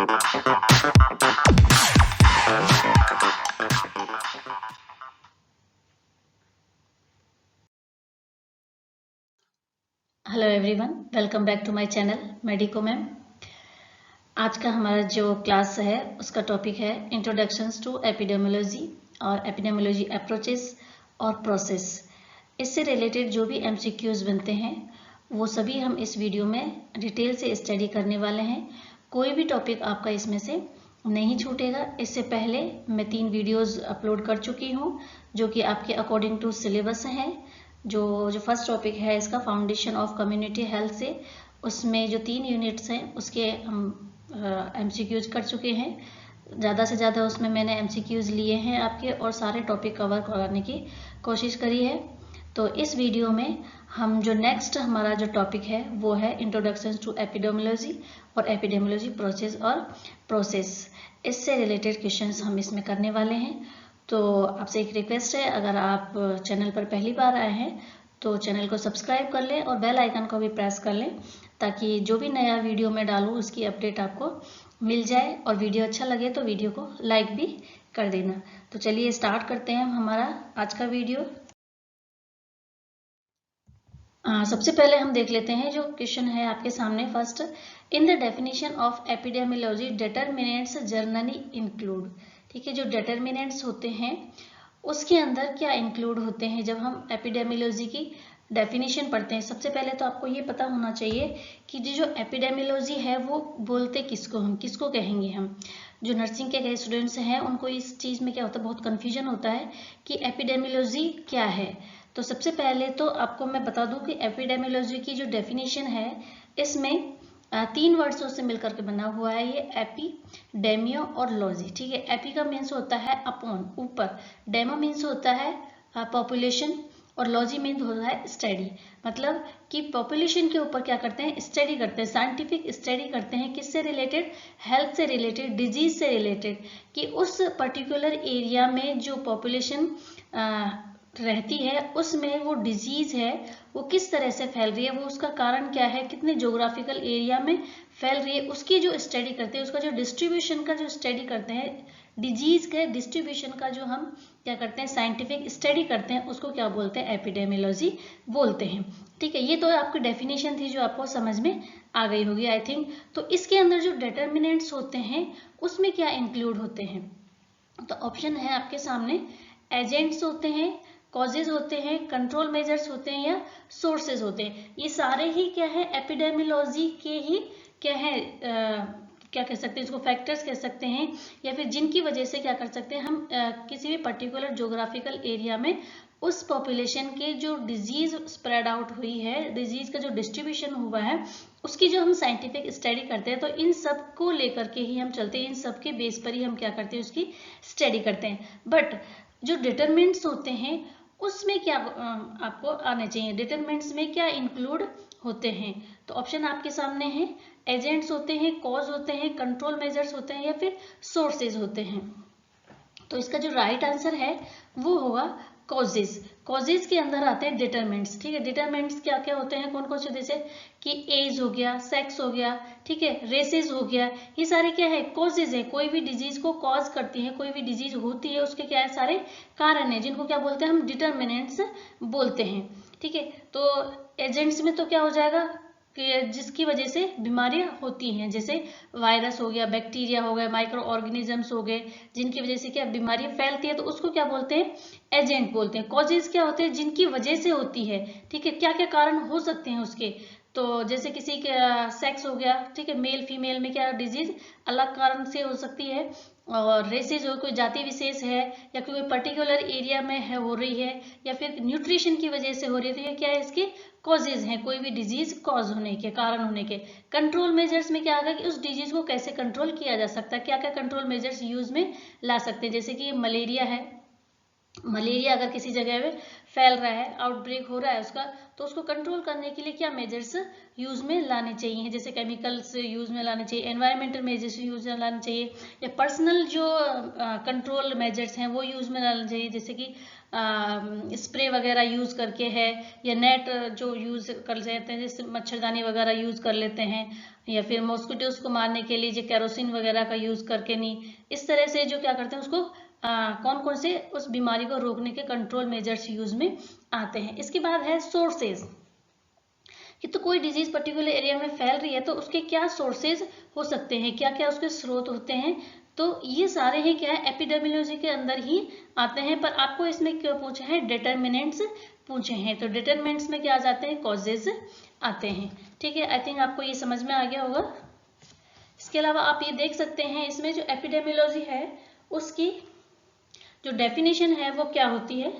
Hello everyone, welcome back to my channel medico ma'am. आज का हमारा जो क्लास है उसका टॉपिक है इंट्रोडक्शंस टू एपिडेमियोलॉजी और एपिडेमियोलॉजी अप्रोचेस और प्रोसेस। इससे रिलेटेड जो भी एमसीक्यूज बनते हैं वो सभी हम इस वीडियो में डिटेल से स्टडी करने वाले हैं। कोई भी टॉपिक आपका इसमें से नहीं छूटेगा। इससे पहले मैं 3 वीडियोज़ अपलोड कर चुकी हूँ जो कि आपके अकॉर्डिंग टू सिलेबस हैं। जो फर्स्ट टॉपिक है इसका फाउंडेशन ऑफ कम्युनिटी हेल्थ से, उसमें जो 3 यूनिट्स हैं उसके हम एमसीक्यूज कर चुके हैं। ज़्यादा से ज़्यादा उसमें मैंने एमसीक्यूज लिए हैं आपके और सारे टॉपिक कवर कराने की कोशिश करी है। तो इस वीडियो में हम जो नेक्स्ट हमारा जो टॉपिक है वो है इंट्रोडक्शन टू एपिडेमियोलॉजी और एपिडेमियोलॉजी प्रोसेस। इससे रिलेटेड क्वेश्चंस हम इसमें करने वाले हैं। तो आपसे एक रिक्वेस्ट है, अगर आप चैनल पर पहली बार आए हैं तो चैनल को सब्सक्राइब कर लें और बेल आइकन को भी प्रेस कर लें ताकि जो भी नया वीडियो मैं डालूँ उसकी अपडेट आपको मिल जाए। और वीडियो अच्छा लगे तो वीडियो को लाइक भी कर देना। तो चलिए स्टार्ट करते हैं हमारा आज का वीडियो। सबसे पहले हम देख लेते हैं जो क्वेश्चन है आपके सामने। First, in the definition of epidemiology determinants generally include. ठीक है, जो डिटर्मिनेंट्स होते हैं उसके अंदर क्या इंक्लूड होते हैं जब हम एपिडेमियोलॉजी की डेफिनेशन पढ़ते हैं। सबसे पहले तो आपको ये पता होना चाहिए कि जो एपिडेमियोलॉजी है वो बोलते किसको, हम किसको कहेंगे। हम जो नर्सिंग के स्टूडेंट्स हैं उनको इस चीज़ में क्या होता है, बहुत कन्फ्यूजन होता है कि एपिडेमियोलॉजी क्या है। तो सबसे पहले तो आपको मैं बता दूं कि एपिडेमियोलॉजी की जो डेफिनेशन है इसमें 3 वर्ड्सों से मिलकर के बना हुआ है ये, एपी, डेमियो और लॉजी। ठीक है, एपी का मीन्स होता है अपॉन, ऊपर, डेमो मीन्स होता है पॉपुलेशन और लॉजी मीन्स होता है स्टडी। मतलब कि पॉपुलेशन के ऊपर क्या करते हैं, स्टडी करते हैं, साइंटिफिक स्टडी करते हैं। किससे रिलेटेड, हेल्थ से रिलेटेड, डिजीज से रिलेटेड, कि उस पर्टिकुलर एरिया में जो पॉपुलेशन रहती है उसमें वो डिजीज है वो किस तरह से फैल रही है, वो उसका कारण क्या है, कितने ज्योग्राफिकल एरिया में फैल रही है, उसकी जो स्टडी करते हैं, उसका जो डिस्ट्रीब्यूशन का जो स्टडी करते हैं, डिजीज के डिस्ट्रीब्यूशन का जो हम क्या करते हैं, साइंटिफिक स्टडी करते हैं, उसको क्या बोलते हैं, एपिडेमियोलॉजी बोलते हैं। ठीक है, ये तो आपकी डेफिनेशन थी जो आपको समझ में आ गई होगी आई थिंक। तो इसके अंदर जो डिटर्मिनेंट्स होते हैं उसमें क्या इंक्लूड होते हैं, तो ऑप्शन है आपके सामने, एजेंट्स होते हैं, कॉजेज होते हैं, कंट्रोल मेजर्स होते हैं या सोर्सेज होते हैं। ये सारे ही क्या है, एपिडेमियोलॉजी के ही क्या है, क्या कह सकते हैं इसको, फैक्टर्स कह सकते हैं, या फिर जिनकी वजह से क्या कर सकते हैं हम किसी भी पर्टिकुलर ज्योग्राफिकल एरिया में उस पॉपुलेशन के जो डिजीज स्प्रेड आउट हुई है, डिजीज का जो डिस्ट्रीब्यूशन हुआ है, उसकी जो हम साइंटिफिक स्टडी करते हैं। तो इन सब को लेकर के ही हम चलते हैं, इन सब के बेस पर ही हम क्या करते हैं, उसकी स्टडी करते हैं। बट जो डिटरमिनेंट्स होते हैं उसमें क्या आपको आने चाहिए, डिटरमिनेंट्स में क्या इंक्लूड होते हैं। तो ऑप्शन आपके सामने है, एजेंट्स होते हैं, कॉज होते हैं, कंट्रोल मेजर्स होते हैं या फिर सोर्सेज होते हैं। तो इसका जो राइट आंसर है वो होगा कॉजेज। कॉजेज के अंदर आते हैं डिटरमिनेंट्स। ठीक है, डिटरमिनेंट्स क्या क्या होते हैं, कौन कौन से, जैसे कि एज हो गया, सेक्स हो गया, ठीक है, रेसेस हो गया, ये सारे क्या है, कॉजेज है। कोई भी डिजीज को कॉज करती है, कोई भी डिजीज होती है उसके क्या है, सारे कारण है जिनको क्या बोलते हैं हम, डिटरमिनेंट्स बोलते हैं। ठीक है, तो एजेंट्स में तो क्या हो जाएगा कि जिसकी वजह से बीमारियां होती हैं, जैसे वायरस हो गया, बैक्टीरिया हो गए, माइक्रो ऑर्गेनिजम्स हो गए, जिनकी वजह से क्या बीमारी फैलती है, तो उसको क्या बोलते हैं, एजेंट बोलते हैं। कॉजेज क्या होते हैं, जिनकी वजह से होती है। ठीक है, क्या क्या कारण हो सकते हैं उसके, तो जैसे किसी का सेक्स हो गया, ठीक है, मेल फीमेल में क्या डिजीज अलग कारण से हो सकती है, और रेसेज हो, कोई जाति विशेष है या कोई पर्टिकुलर एरिया में है हो रही है, या फिर न्यूट्रिशन की वजह से हो रही है, तो ये क्या है, इसके कॉजेज हैं, कोई भी डिजीज कॉज होने के, कारण होने के। कंट्रोल मेजर्स में क्या आएगा कि उस डिजीज को कैसे कंट्रोल किया जा सकता है, क्या क्या कंट्रोल मेजर्स यूज में ला सकते हैं, जैसे कि मलेरिया है, मलेरिया अगर किसी जगह पे फैल रहा है, आउटब्रेक हो रहा है उसका, तो उसको कंट्रोल करने के लिए क्या मेजर्स यूज में लाने चाहिए, जैसे केमिकल्स यूज में लाने चाहिए, एनवायरमेंटल मेजर्स यूज में लाने चाहिए, या पर्सनल जो कंट्रोल मेजर्स हैं वो यूज में लाने चाहिए, जैसे कि स्प्रे वगैरह यूज करके है, या नेट जो यूज कर लेते हैं, जैसे मच्छरदानी वगैरह यूज कर लेते हैं, या फिर मॉस्किटोज को मारने के लिए जो केरोसिन वगैरह का यूज करके नहीं, इस तरह से जो क्या करते हैं उसको कौन कौन से उस बीमारी को रोकने के कंट्रोल मेजर्स यूज में आते हैं। इसके बाद है सोर्सेज, कि तो कोई डिजीज पर्टिकुलर एरिया में फैल रही है तो उसके क्या सोर्सेज हो सकते हैं, क्या क्या उसके स्रोत होते हैं, तो ये सारे हैं क्या है एपिडेमियोलॉजी के अंदर ही आते हैं। पर आपको इसमें क्या पूछा है, डिटरमिनेंट्स पूछे हैं, तो डिटरमिनेंट्स में क्या आ जाते हैं, कॉजेज आते हैं। ठीक है, आई थिंक आपको ये समझ में आ गया होगा। इसके अलावा आप ये देख सकते हैं इसमें जो एपिडेमियोलॉजी है उसकी जो डेफिनेशन है वो क्या होती है,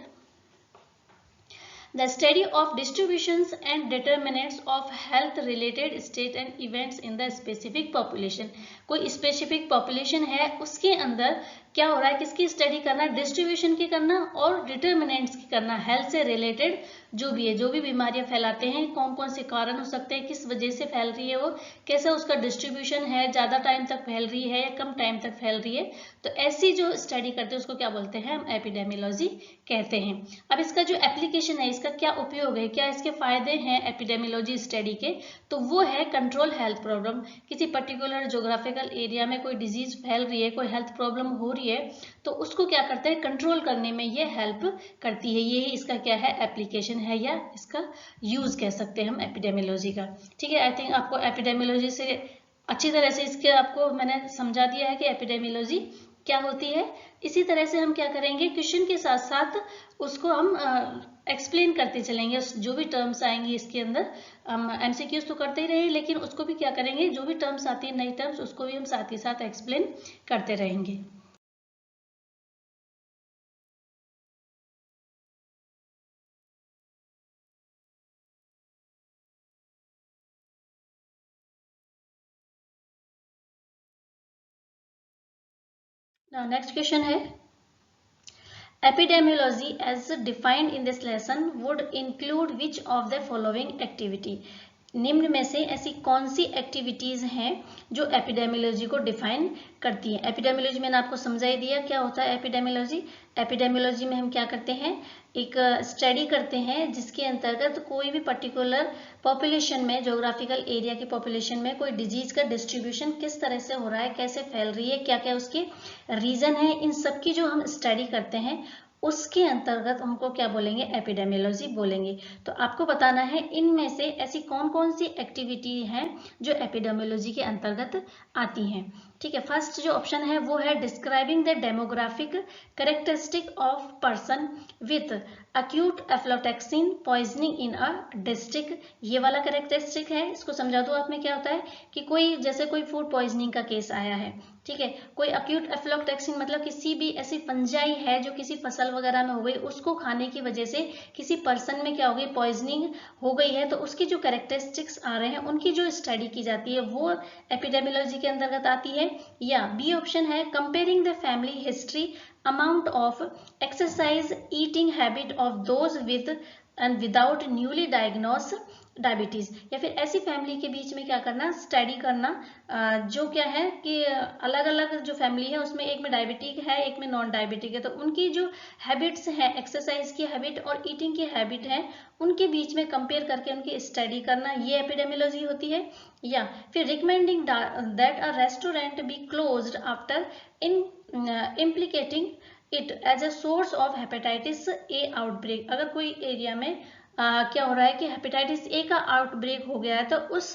The study of distributions and determinants of health related state and events in the specific population। कोई स्पेसिफिक पॉपुलेशन है उसके अंदर क्या हो रहा है, किसकी स्टडी करना, डिस्ट्रीब्यूशन की करना और डिटरमिनेंट्स की करना, हेल्थ से रिलेटेड जो भी है, जो भी बीमारियां फैलाते हैं, कौन कौन से कारण हो सकते हैं, किस वजह से फैल रही है वो, कैसा उसका डिस्ट्रीब्यूशन है, ज्यादा टाइम तक फैल रही है या कम टाइम तक फैल रही है, तो ऐसी जो स्टडी करते हैं उसको क्या बोलते हैं, हम एपिडेमियोलॉजी कहते हैं। अब इसका जो एप्लीकेशन है, इसका क्या उपयोग है, क्या इसके फायदे हैं एपिडेमियोलॉजी स्टडी के, तो वो है कंट्रोल हेल्थ प्रॉब्लम। किसी पर्टिकुलर ज्योग्राफिकल एरिया में कोई डिजीज फैल रही है, कोई हेल्थ प्रॉब्लम हो रही है, तो उसको क्या करते हैं, कंट्रोल करने में ये हेल्प करती है। ये इसका क्या है, एप्लीकेशन है या इसका यूज कह सकते हैं हम एपिडेमियोलॉजी का। ठीक है, आई थिंक आपको एपिडेमियोलॉजी से अच्छी तरह से इसके आपको मैंने समझा दिया है कि एपिडेमियोलॉजी क्या होती है। इसी तरह से हम क्या करेंगे, क्वेश्चन के साथ साथ उसको हम एक्सप्लेन करते चलेंगे, जो भी टर्म्स आएंगी इसके अंदर हम एमसीक्यूज तो करते ही रहे, लेकिन उसको भी क्या करेंगे, जो भी टर्म्स आती है नई टर्म्स उसको भी हम साथ ही साथ एक्सप्लेन करते रहेंगे। नेक्स्ट क्वेश्चन है, epidemiology as defined in this lesson would include which of the following activity। निम्न में से ऐसी कौन सी एक्टिविटीज हैं जो एपिडेमियोलॉजी को डिफाइन करती हैं। एपिडेमियोलॉजी मैंने आपको समझा ही दिया क्या होता है एपिडेमियोलॉजी। एपिडेमियोलॉजी में हम क्या करते हैं, एक स्टडी करते हैं जिसके अंतर्गत कोई भी पर्टिकुलर पॉपुलेशन में, ज्योग्राफिकल एरिया की पॉपुलेशन में कोई डिजीज का डिस्ट्रीब्यूशन किस तरह से हो रहा है, कैसे फैल रही है, क्या क्या उसके रीजन है, इन सब की जो हम स्टडी करते हैं उसके अंतर्गत हमको क्या बोलेंगे, एपिडेमियोलॉजी बोलेंगे। तो आपको बताना है इनमें से ऐसी कौन कौन सी एक्टिविटी हैं जो एपिडेमियोलॉजी के अंतर्गत आती हैं। ठीक है, फर्स्ट जो ऑप्शन है वो है describing the demographic characteristic of person with acute aflatoxin poisoning in a district. ये वाला कैरेक्टरिस्टिक है, इसको समझा दो आप में क्या होता है कि कोई जैसे कोई फूड पॉइजनिंग का केस आया है, ठीक है, कोई अक्यूट एफ्लोटैक्सिन मतलब किसी भी ऐसी फंजाई है जो किसी फसल वगैरह में हो गई, उसको खाने की वजह से किसी पर्सन में क्या हो गई, पॉइजनिंग हो गई है, तो उसकी जो कैरेक्टरिस्टिक्स आ रहे हैं उनकी जो स्टडी की जाती है वो एपिडेमियोलॉजी के अंतर्गत आती है। या बी ऑप्शन है comparing the family history amount of exercise eating habit of those with and without newly diagnose diabetes. या फिर ऐसी फैमिली के बीच में क्या करना, स्टडी करना जो क्या है कि अलग अलग जो फैमिली है उसमें एक में डायबिटिक है एक में नॉन डायबिटिक है, तो उनकी जो हैबिट्स हैं, एक्सरसाइज की हैबिट और ईटिंग की हैबिट है, उनके बीच में कंपेयर करके उनकी स्टडी करना, ये एपिडेमियोलॉजी होती है। या फिर recommending that a restaurant be closed after in implicating it as a source of hepatitis A outbreak। अगर कोई एरिया में क्या हो रहा है कि हेपेटाइटिस ए का आउटब्रेक हो गया है तो उस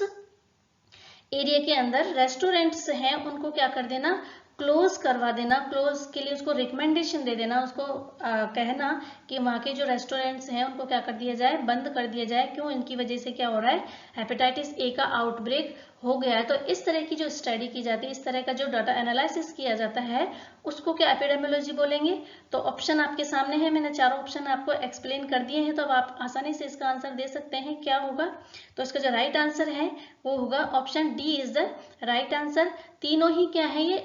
एरिया के अंदर रेस्टोरेंट्स हैं उनको क्या कर देना, क्लोज करवा देना। क्लोज के लिए उसको रिकमेंडेशन दे देना, उसको कहना कि वहाँ के जो रेस्टोरेंट्स हैं उनको क्या कर दिया जाए, बंद कर दिया जाए। क्यों, इनकी वजह से क्या हो रहा है, हेपेटाइटिस ए का आउटब्रेक हो गया है। तो इस तरह की जो स्टडी की जाती है, इस तरह का जो डाटा एनालिसिस किया जाता है उसको क्या एपिडेमियोलॉजी बोलेंगे। तो ऑप्शन आपके सामने है, मैंने चारों ऑप्शन आपको एक्सप्लेन कर दिए हैं, तो अब आप आसानी से इसका आंसर दे सकते हैं क्या होगा। तो इसका जो राइट आंसर है वो होगा option D is the right answer. तीनों ही क्या है, ये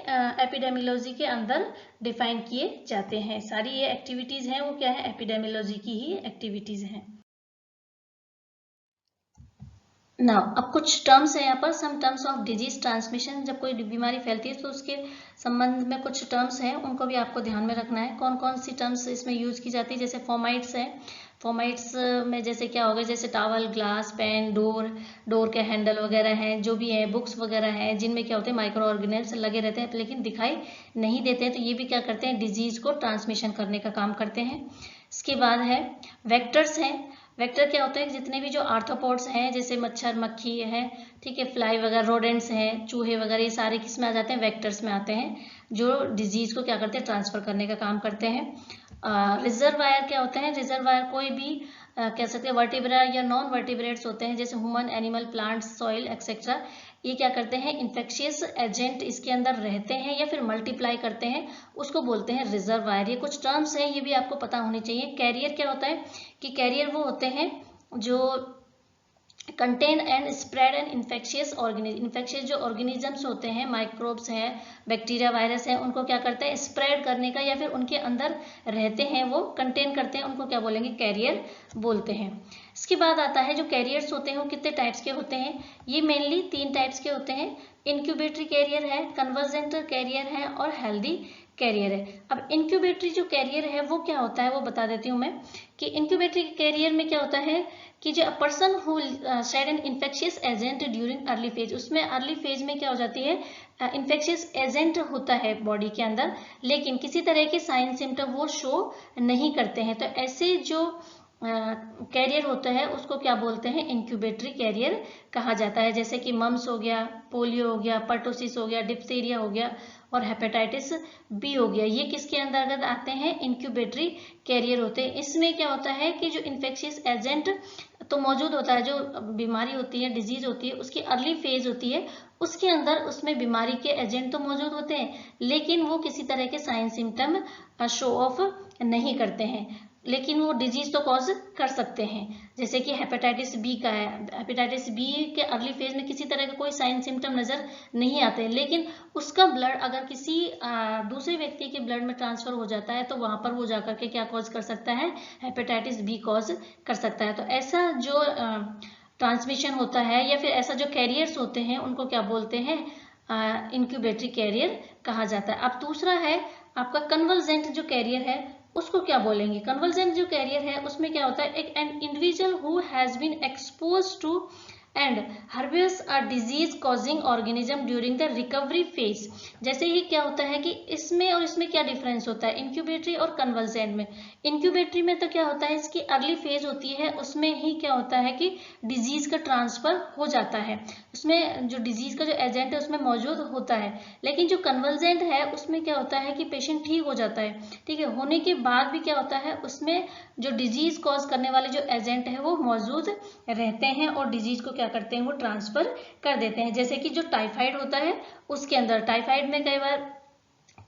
एपिडेमियोलॉजी के अंदर डिफाइन किए जाते हैं। सारी ये एक्टिविटीज हैं वो क्या है, एपिडेमियोलॉजी की ही एक्टिविटीज हैं। नाउ अब कुछ टर्म्स है यहाँ पर, some terms of disease transmission. जब कोई बीमारी फैलती है तो उसके संबंध में कुछ टर्म्स हैं, उनको भी आपको ध्यान में रखना है। कौन कौन सी टर्म्स इसमें यूज की जाती है, जैसे फॉर्माइट्स है। फॉर्माइट्स में जैसे क्या होगा, जैसे टावल, ग्लास, पेन, डोर के हैंडल वगैरह हैं, जो भी है, बुक्स वगैरह हैं, जिनमें क्या होते हैं, माइक्रो ऑर्गेनेल्स लगे रहते हैं लेकिन दिखाई नहीं देते हैं, तो ये भी क्या करते हैं, डिजीज को ट्रांसमिशन करने का काम करते हैं। इसके बाद है वेक्टर्स हैं। वेक्टर क्या होता है, जितने भी जो आर्थ्रोपोड्स हैं, जैसे मच्छर, मक्खी है, ठीक है, फ्लाई वगैरह, रोडेंट्स हैं, चूहे वगैरह, ये सारे किस में आ जाते हैं, वेक्टर्स में आते हैं, जो डिजीज को क्या करते हैं, ट्रांसफर करने का काम करते हैं। रिजर्वायर क्या होते हैं, रिजर्वायर कोई भी कह सकते हैं वर्टिब्रा या नॉन वर्टिब्रेट्स होते हैं, जैसे human, animal, plants, soil etcetera. ये क्या करते हैं, इन्फेक्शियस एजेंट इसके अंदर रहते हैं या फिर मल्टीप्लाई करते हैं, उसको बोलते हैं रिजर्वायर। ये कुछ टर्म्स हैं, ये भी आपको पता होनी चाहिए। कैरियर क्या होता है कि कैरियर वो होते हैं जो contain and spread and infectious organism. Infectious जो ऑर्गेनिजम्स होते हैं, माइक्रोब्स हैं, बैक्टीरिया, वायरस हैं, उनको क्या करते हैं, स्प्रेड करने का या फिर उनके अंदर रहते हैं, वो कंटेन करते हैं, उनको क्या बोलेंगे, कैरियर बोलते हैं। इसके बाद आता है जो कैरियर्स होते हैं वो कितने टाइप्स के होते हैं, ये मेनली 3 टाइप्स के होते हैं। इंक्यूबेटरी कैरियर है, कन्वर्जेंट कैरियर है और हेल्दी कैरियर है। अब इंक्यूबेटरी जो कैरियर है वो क्या होता है वो बता देती हूँ मैं, कि इंक्यूबेटरी कैरियर में क्या होता है कि जो person who shed an infectious agent during early phase, उसमें अर्ली फेज में क्या हो जाती है, इन्फेक्शियस एजेंट होता है बॉडी के अंदर, लेकिन किसी तरह के साइन सिम्टम वो शो नहीं करते हैं, तो ऐसे जो कैरियर होता है उसको क्या बोलते हैं, इंक्यूबेटरी कैरियर कहा जाता है। जैसे कि मम्स हो गया, पोलियो हो गया, पर्टोसिस हो गया, डिप्थीरिया हो गया और हेपेटाइटिस बी हो गया, ये किसके अंतर्गत आते हैं, इंक्यूबेटरी कैरियर होते हैं। इसमें क्या होता है कि जो इन्फेक्शियस एजेंट तो मौजूद होता है, जो बीमारी होती है, डिजीज होती है, उसकी अर्ली फेज होती है, उसके अंदर उसमें बीमारी के एजेंट तो मौजूद होते हैं, लेकिन वो किसी तरह के साइन सिम्टम शो ऑफ नहीं करते हैं, लेकिन वो डिजीज तो कॉज कर सकते हैं। जैसे कि हेपेटाइटिस बी का है, हेपेटाइटिस बी के अर्ली फेज में किसी तरह का कोई साइन सिम्टम नजर नहीं आते, लेकिन उसका ब्लड अगर किसी दूसरे व्यक्ति के ब्लड में ट्रांसफर हो जाता है तो वहां पर वो जाकर के क्या कॉज कर सकता है, हेपेटाइटिस बी कॉज कर सकता है। तो ऐसा जो ट्रांसमिशन होता है या फिर ऐसा जो कैरियर्स होते हैं उनको क्या बोलते हैं, इंक्यूबेटरी कैरियर कहा जाता है। अब दूसरा है आपका कन्वर्जेंट जो कैरियर है, उसको क्या बोलेंगे, कन्वर्जेंट जो कैरियर है उसमें क्या होता है, एक an individual who has been expose to and harbours a disease causing organism during the recovery phase. जैसे ही क्या होता है कि इसमें और इसमें क्या डिफरेंस होता है, इंक्यूबेटरी और कन्वर्जेंट में। इंक्यूबेटरी में तो क्या होता है, इसकी अर्ली फेज होती है, उसमें ही क्या होता है कि डिजीज का ट्रांसफर हो जाता है, उसमें जो डिजीज का जो एजेंट है उसमें मौजूद होता है। लेकिन जो कन्वर्जेंट है उसमें क्या होता है कि पेशेंट ठीक हो जाता है, ठीक है, होने के बाद भी क्या होता है, उसमें जो डिजीज कॉज करने वाले जो एजेंट है वो मौजूद रहते हैं और डिजीज को क्या करते हैं, वो ट्रांसफर कर देते हैं। जैसे कि जो टाइफाइड होता है उसके अंदर, टाइफाइड में कई बार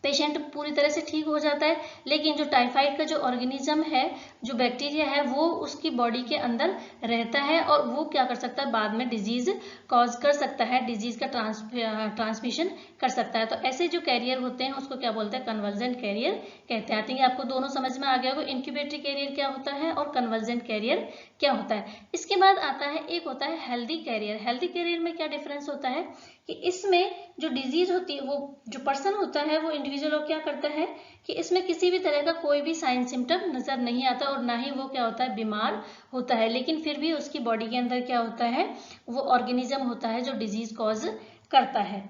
पेशेंट पूरी तरह से ठीक हो जाता है, लेकिन जो टाइफाइड का जो ऑर्गेनिज्म है, जो बैक्टीरिया है, वो उसकी बॉडी के अंदर रहता है और वो क्या कर सकता है, बाद में डिजीज कॉज कर सकता है, डिजीज का ट्रांसमिशन कर सकता है। तो ऐसे जो कैरियर होते हैं उसको क्या बोलते हैं, कन्वर्जेंट कैरियर कहते हैं। आई थिंक आपको दोनों समझ में आ गया होगा, इंक्यूबेटरी कैरियर क्या होता है और कन्वर्जेंट कैरियर क्या होता है। इसके बाद आता है, एक होता है हेल्दी कैरियर। हेल्दी कैरियर में क्या डिफरेंस होता है कि इसमें जो डिजीज होती है, वो जो पर्सन होता है वो इंडिविजुअल क्या करता है कि इसमें किसी भी तरह का कोई भी साइन सिम्टम नजर नहीं आता और ना ही वो क्या होता है, बीमार होता है, लेकिन फिर भी उसकी बॉडी के अंदर क्या होता है, वो ऑर्गेनिज्म होता है जो डिजीज कॉज करता है।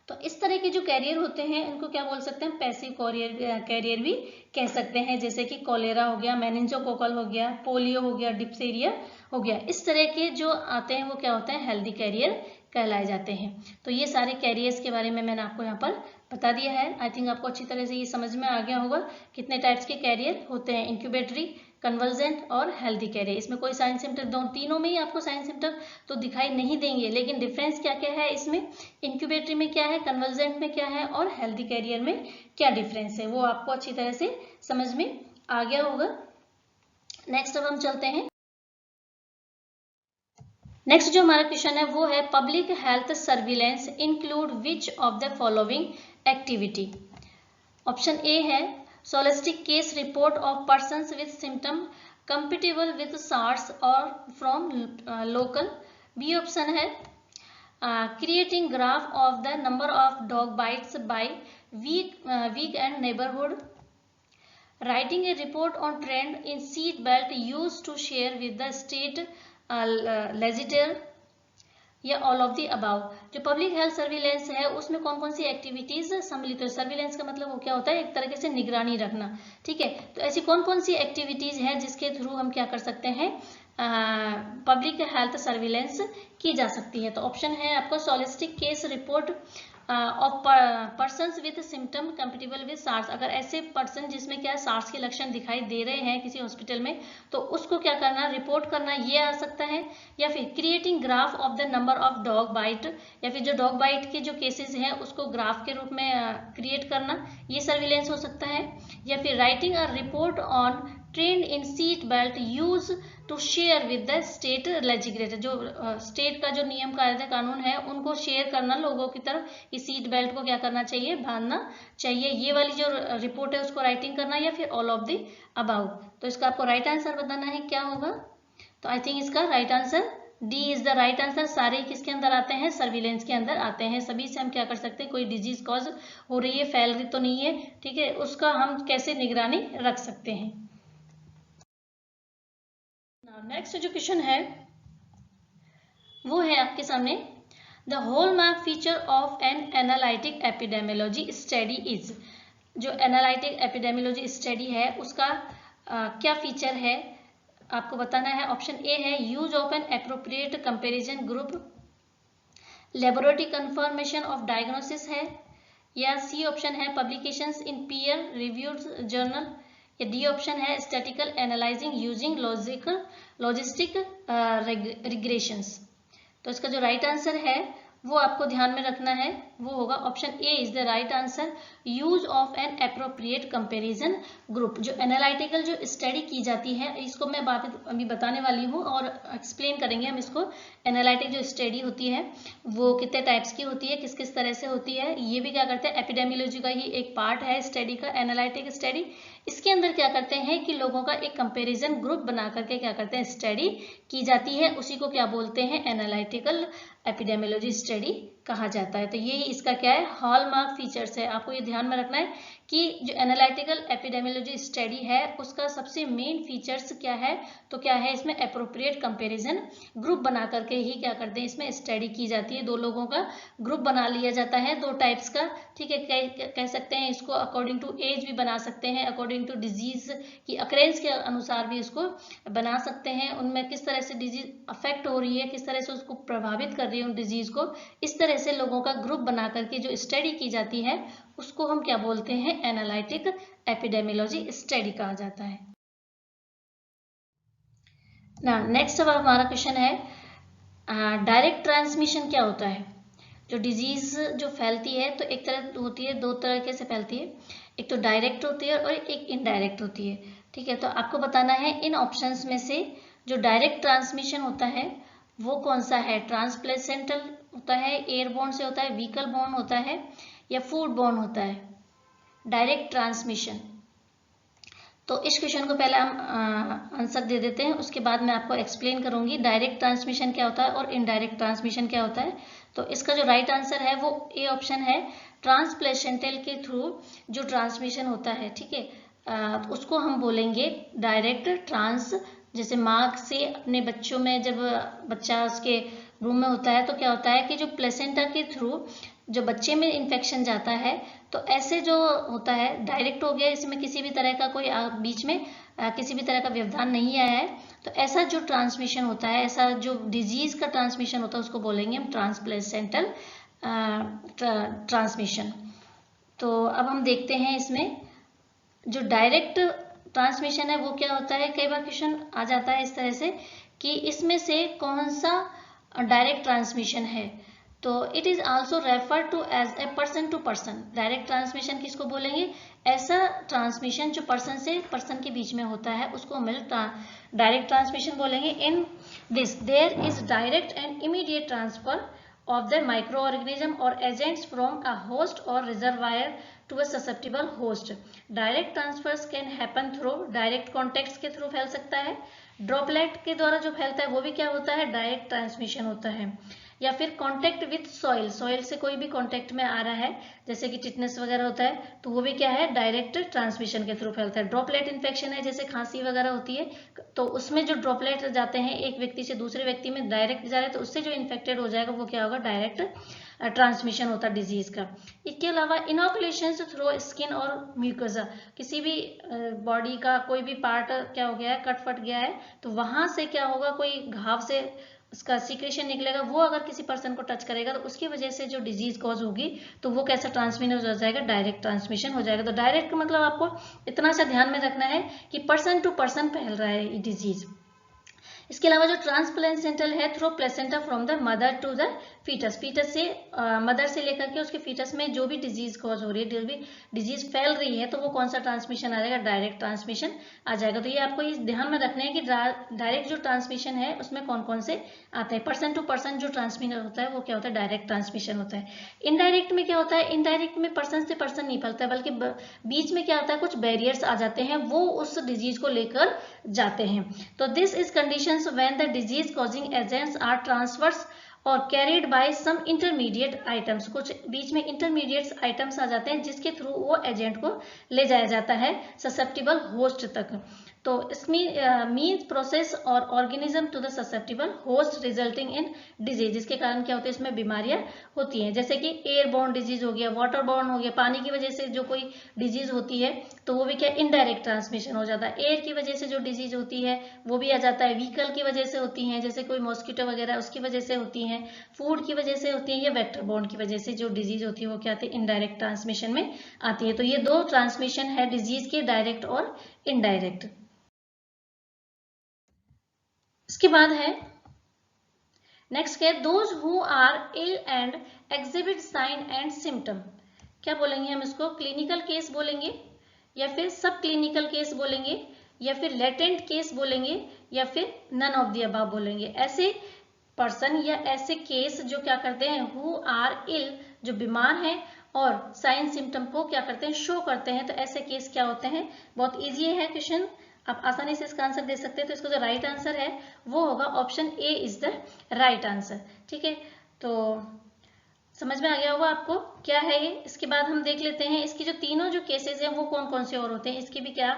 तो इस तरह के जो कैरियर होते हैं इनको क्या बोल सकते हैं, पैसिव कैरियर भी कह सकते हैं। जैसे कि कोलेरा हो गया, मेनिंजोकोकल हो गया, पोलियो हो गया, डिप्थीरिया हो गया, इस तरह के जो आते हैं वो क्या होते हैं, हेल्दी कैरियर कहलाए जाते हैं। तो ये सारे कैरियर्स के बारे में मैंने आपको यहाँ पर बता दिया है। आई थिंक आपको अच्छी तरह से ये समझ में आ गया होगा कितने टाइप्स के कैरियर होते हैं, इंक्यूबेटरी, कन्वर्जेंट और हेल्दी कैरियर। इसमें कोई साइन सिम्टम, तीनों में ही आपको साइन सिम्टम तो दिखाई नहीं देंगे, लेकिन डिफरेंस क्या क्या है इसमें, इंक्यूबेटरी में क्या है, कन्वर्जेंट में क्या है और हेल्दी कैरियर में क्या डिफरेंस है, वो आपको अच्छी तरह से समझ में आ गया होगा। नेक्स्ट अब हम चलते हैं नेक्स्ट जो हमारा क्वेश्चन है वो है public health surveillance include which of the following activity. Option A है सोलिस्टिक case report of persons with symptom compatible with SARS or from local. B option है creating graph of the number of dog bites by week and neighborhood, writing a report on trend in seat belt used to share with the state legislature, या all of the above. जो public health surveillance है उसमें कौन कौन सी activities सम्मिलित है। Surveillance का मतलब वो क्या होता है, एक तरीके से निगरानी रखना, ठीक है। तो ऐसी कौन कौन सी एक्टिविटीज हैं जिसके थ्रू हम क्या कर सकते हैं, पब्लिक हेल्थ सर्विलेंस की जा सकती है। तो ऑप्शन है आपको सोलिस्टिक case report of persons with symptom compatible with SARS. अगर ऐसे पर्सन जिसमें क्या सार्स के लक्षण दिखाई दे रहे हैं किसी हॉस्पिटल में, तो उसको क्या करना, रिपोर्ट करना, ये आ सकता है। या फिर creating graph of the number of dog bite, या फिर जो डॉग बाइट के जो केसेस हैं उसको ग्राफ के रूप में क्रिएट करना, ये सर्विलेंस हो सकता है। या फिर writing a report on trend in seat belt use to share with the state legislator. जो स्टेट का जो नियम कायदे कानून है उनको शेयर करना लोगों की तरफ, इस सीट बेल्ट को क्या करना चाहिए, बांधना चाहिए। ये वाली जो रिपोर्ट है उसको राइटिंग करना, या फिर ऑल ऑफ द अबाउ। तो इसका आपको राइट आंसर बताना है क्या होगा। तो आई थिंक इसका right answer D is the right answer. सारे किसके अंदर आते हैं, सर्विलेंस के अंदर आते हैं। सभी से हम क्या कर सकते हैं, कोई डिजीज कॉज हो रही है, फैल रही तो नहीं है, ठीक है, उसका हम कैसे निगरानी रख सकते हैं। नेक्स्ट जो क्वेश्चन है वो है आपके सामने, the hallmark feature of an analytic epidemiology study is. जो एनालिटिक एपिडेमियोलॉजी स्टडी है उसका क्या फीचर है आपको बताना है। ऑप्शन ए है use of N appropriate comparison group, laboratory confirmation of diagnosis है, या सी ऑप्शन है पब्लिकेशंस इन पीयर रिव्यूड जर्नल, या डी ऑप्शन है statistical analysing using logistic regressions. तो इसका जो राइट आंसर है वो आपको ध्यान में रखना है, वो होगा option A is the right answer, use of N appropriate comparison group. जो एनालिटिकल जो स्टडी की जाती है, इसको मैं अभी बताने वाली हूँ और एक्सप्लेन करेंगे हम इसको। एनालिटिक जो स्टडी होती है वो कितने टाइप्स की होती है, किस किस तरह से होती है, ये भी क्या करते हैं, एपिडेमियोलॉजी का ही एक पार्ट है स्टडी का, एनालिटिक स्टडी। इसके अंदर क्या करते हैं कि लोगों का एक कंपैरिजन ग्रुप बना करके क्या करते हैं, स्टडी की जाती है, उसी को क्या बोलते हैं, एनालिटिकल एपिडेमियोलॉजी स्टडी कहा जाता है। तो ये इसका क्या है, हॉलमार्क फीचर्स है। आपको ये ध्यान में रखना है कि जो एनालिटिकल एपिडेमियोलॉजी स्टडी है उसका सबसे मेन फीचर्स क्या है, तो क्या है इसमें एप्रोप्रिएट कंपैरिजन ग्रुप बना करके ही क्या करते हैं, इसमें स्टडी की जाती है। दो लोगों का ग्रुप बना लिया जाता है, दो टाइप्स का, ठीक है। कह सकते हैं इसको अकॉर्डिंग टू एज भी बना सकते हैं, अकॉर्डिंग टू डिजीज की अक्रेंस के अनुसार भी इसको बना सकते हैं। उनमें किस तरह से डिजीज अफेक्ट हो रही है, किस तरह से उसको प्रभावित कर रही है उन डिजीज को, इस तरह से लोगों का ग्रुप बना करके जो स्टडी की जाती है उसको हम क्या बोलते हैं, एनालिटिक एपिडेमियोलॉजी स्टडी कहा जाता है ना। नेक्स्ट अब हमारा क्वेश्चन है डायरेक्ट ट्रांसमिशन क्या होता है। जो डिजीज जो फैलती है तो एक तरह होती है, दो तरीके से फैलती है, एक तो डायरेक्ट होती है और एक इनडायरेक्ट होती है, ठीक है। तो आपको बताना है इन ऑप्शंस में से जो डायरेक्ट ट्रांसमिशन होता है वो कौन सा है। ट्रांसप्लेसेंटल होता है, एयरबोर्न से होता है, व्हीकल बोर्न होता है, या फूड बोर्न होता है। डायरेक्ट ट्रांसमिशन, तो इस क्वेश्चन को पहले हम आंसर दे देते हैं, उसके बाद मैं आपको एक्सप्लेन करूंगी डायरेक्ट ट्रांसमिशन क्या होता है और इनडायरेक्ट ट्रांसमिशन क्या होता है। तो इसका जो राइट आंसर है वो ए ऑप्शन है, ट्रांसप्लेसेंटल के थ्रू जो ट्रांसमिशन होता है, ठीक है, उसको हम बोलेंगे डायरेक्ट ट्रांस। जैसे माँ से अपने बच्चों में जब बच्चा उसके रूम में होता है तो क्या होता है कि जो प्लेसेंटा के थ्रू जो बच्चे में इन्फेक्शन जाता है, तो ऐसे जो होता है डायरेक्ट हो गया, इसमें किसी भी तरह का कोई बीच में किसी भी तरह का व्यवधान नहीं आया है। तो ऐसा जो ट्रांसमिशन होता है, ऐसा जो डिजीज का ट्रांसमिशन होता है उसको बोलेंगे हम ट्रांसप्लेसेंटल ट्रांसमिशन। तो अब हम देखते हैं इसमें जो डायरेक्ट ट्रांसमिशन है वो क्या होता है। कई बार क्वेश्चन आ जाता है इस तरह से कि इसमें से कौन सा डायरेक्ट ट्रांसमिशन है। तो it is also refer to as a person to person. Direct transmission किसको बोलेंगे? ऐसा ट्रांसमिशन जो पर्सन से पर्सन के बीच में होता है उसको हम डायरेक्ट ट्रांसमिशन बोलेंगे। In this there is direct and immediate transfer of the microorganism or agents from a host or reservoir to a susceptible host. Direct transfers can happen through direct contacts के through फैल सकता है। Droplet के द्वारा जो फैलता है वो भी क्या होता है? डायरेक्ट ट्रांसमिशन होता है। या फिर कांटेक्ट विथ सॉइल, सॉइल से कोई भी कांटेक्ट में आ रहा है जैसे कि टिटनेस वगैरह होता है तो वो भी क्या है? डायरेक्ट ट्रांसमिशन के थ्रू फैलता है। ड्रॉपलेट इन्फेक्शन है जैसे खांसी वगैरह होती है तो उसमें जो ड्रॉपलेट जाते हैं एक व्यक्ति से दूसरे व्यक्ति में डायरेक्ट जा रहे हैं तो उससे जो इन्फेक्टेड हो जाएगा वो क्या होगा? डायरेक्ट ट्रांसमिशन होता है डिजीज का। इसके अलावा इनोकुलेशन थ्रू स्किन और म्यूकोसा, किसी भी बॉडी का कोई भी पार्ट क्या हो गया है? कट फट गया है तो वहां से क्या होगा? कोई घाव से उसका सीक्रेशन निकलेगा, वो अगर किसी पर्सन को टच करेगा तो उसकी वजह से जो डिजीज कॉज होगी तो वो कैसा ट्रांसमिट हो जाएगा? डायरेक्ट ट्रांसमिशन हो जाएगा। तो डायरेक्ट मतलब आपको इतना सा ध्यान में रखना है कि पर्सन टू पर्सन फैल रहा है ये डिजीज। इसके अलावा जो ट्रांसप्लेसेंटल है through placenta from the mother to the foetus, foetus से मदर से लेकर के उसके फीटस में जो भी डिजीज कॉज हो रही है, जो भी डिजीज फैल रही है तो वो कौन सा ट्रांसमिशन आ जाएगा? डायरेक्ट ट्रांसमिशन आ जाएगा। तो ये आपको इस ध्यान में रखना है कि डायरेक्ट जो ट्रांसमिशन है उसमें कौन कौन से आते हैं। पर्सन टू पर्सन जो ट्रांसमिशन होता है वो क्या होता है? डायरेक्ट ट्रांसमिशन होता है। इनडायरेक्ट में क्या होता है? इनडायरेक्ट में पर्सन से पर्सन नहीं फैलता है बल्कि बीच में क्या होता है? कुछ बैरियर्स आ जाते हैं, वो उस डिजीज को लेकर जाते हैं। तो this is conditions when the disease causing agents are transfers or carried by some intermediate items, कुछ बीच में इंटरमीडिएट आइटम्स आ जाते हैं जिसके थ्रू वो एजेंट को ले जाया जाता है ससेप्टिबल होस्ट तक। तो इसमें मीन्स प्रोसेस और organism to the susceptible host resulting in disease, जिसके कारण क्या होता है? इसमें बीमारियां होती हैं जैसे कि एयरबोर्न डिजीज हो गया, वाटर बोर्न हो गया, पानी की वजह से जो कोई डिजीज होती है तो वो भी क्या? इनडायरेक्ट ट्रांसमिशन हो जाता है। एयर की वजह से जो डिजीज होती है वो भी आ जाता है। व्हीकल की वजह से होती है जैसे कोई मॉस्किटो वगैरह उसकी वजह से होती है, फूड की वजह से होती है, या वेक्टर बोर्न की वजह से जो डिजीज होती है वो क्या आती है? इनडायरेक्ट ट्रांसमिशन में आती है। तो ये दो ट्रांसमिशन है डिजीज के, डायरेक्ट और इनडायरेक्ट। इसके बाद है नेक्स्ट है those who are ill and exhibit sign and symptom. क्या बोलेंगे हम इसको? क्लिनिकल केस बोलेंगे या फिर सब क्लिनिकल केस बोलेंगे या फिर लेटेंट केस बोलेंगे या फिर नन ऑफ द अबव बोलेंगे। ऐसे पर्सन या ऐसे केस जो क्या करते हैं? हु आर इल, जो बीमार हैं और साइन सिम्टम को क्या करते हैं? शो करते हैं। तो ऐसे केस क्या होते हैं? बहुत इजी है क्वेश्चन, आप आसानी से इसका आंसर दे सकते हैं। तो इसका जो राइट आंसर है वो होगा option A is the right answer. ठीक है, तो समझ में आ गया होगा आपको क्या है ये। इसके बाद हम देख लेते हैं इसकी जो तीनों जो केसेस हैं वो कौन कौन से और होते हैं, इसकी भी क्या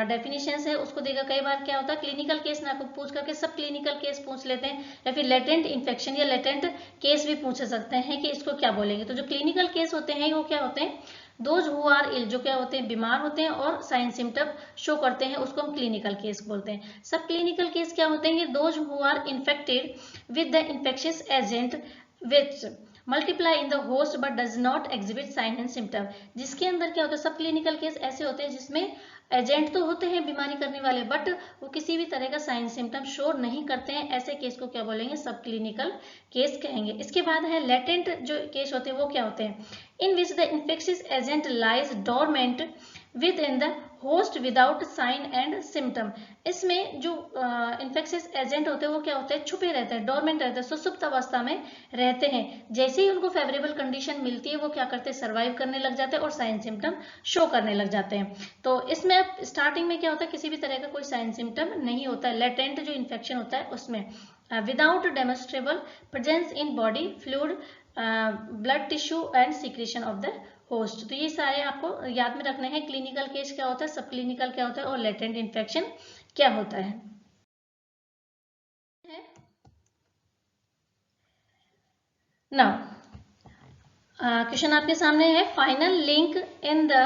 डेफिनेशंस है उसको देगा। कई बार क्या होता है क्लिनिकल केस ना पूछ करके सब क्लिनिकल केस पूछ लेते हैं, या फिर लेटेंट इन्फेक्शन या लेटेंट केस भी पूछ सकते हैं कि इसको क्या बोलेंगे। तो जो क्लिनिकल केस होते हैं वो क्या होते हैं? दोज हु आर इल, जो क्या होते हैं? बीमार होते हैं और साइन सिम्टम शो करते हैं, उसको हम क्लिनिकल केस बोलते हैं। सब क्लिनिकल केस क्या होते हैं? Those who are infected with the infectious agent which multiply in the host but does not exhibit sign and symptom. जिसके अंदर क्या होता है? सब क्लिनिकल केस ऐसे होते हैं जिसमें एजेंट तो होते हैं बीमारी करने वाले बट वो किसी भी तरह का साइन सिम्टम शो नहीं करते हैं। ऐसे केस को क्या बोलेंगे? सब क्लिनिकल केस कहेंगे। इसके बाद है लेटेंट जो केस होते हैं वो क्या होते हैं? In which the infectious agent lies dormant within the host without sign and symptom. इसमें जो इन्फेक्शियस एजेंट होते हैं वो क्या होते हैं? छुपे रहते हैं, डोरमेंट रहते हैं, सुसुप्त अवस्था में रहते हैं। जैसे ही उनको फेवरेबल कंडीशन मिलती है वो क्या करते हैं? सर्वाइव करने लग जाते हैं और साइन सिम्टम शो करने लग जाते हैं। तो इसमें स्टार्टिंग में क्या होता है? किसी भी तरह का कोई साइन सिम्टम नहीं होता है। लेटेंट जो इन्फेक्शन होता है उसमें without demonstrable presence in body fluid, blood tissue and secretion of the host. तो ये सारे आपको याद में रखने हैं। क्लिनिकल केस क्या होता है, सब क्लिनिकल क्या होता है और लेटेंट इन्फेक्शन क्या होता है। नाउ क्वेश्चन आपके सामने है, final link in the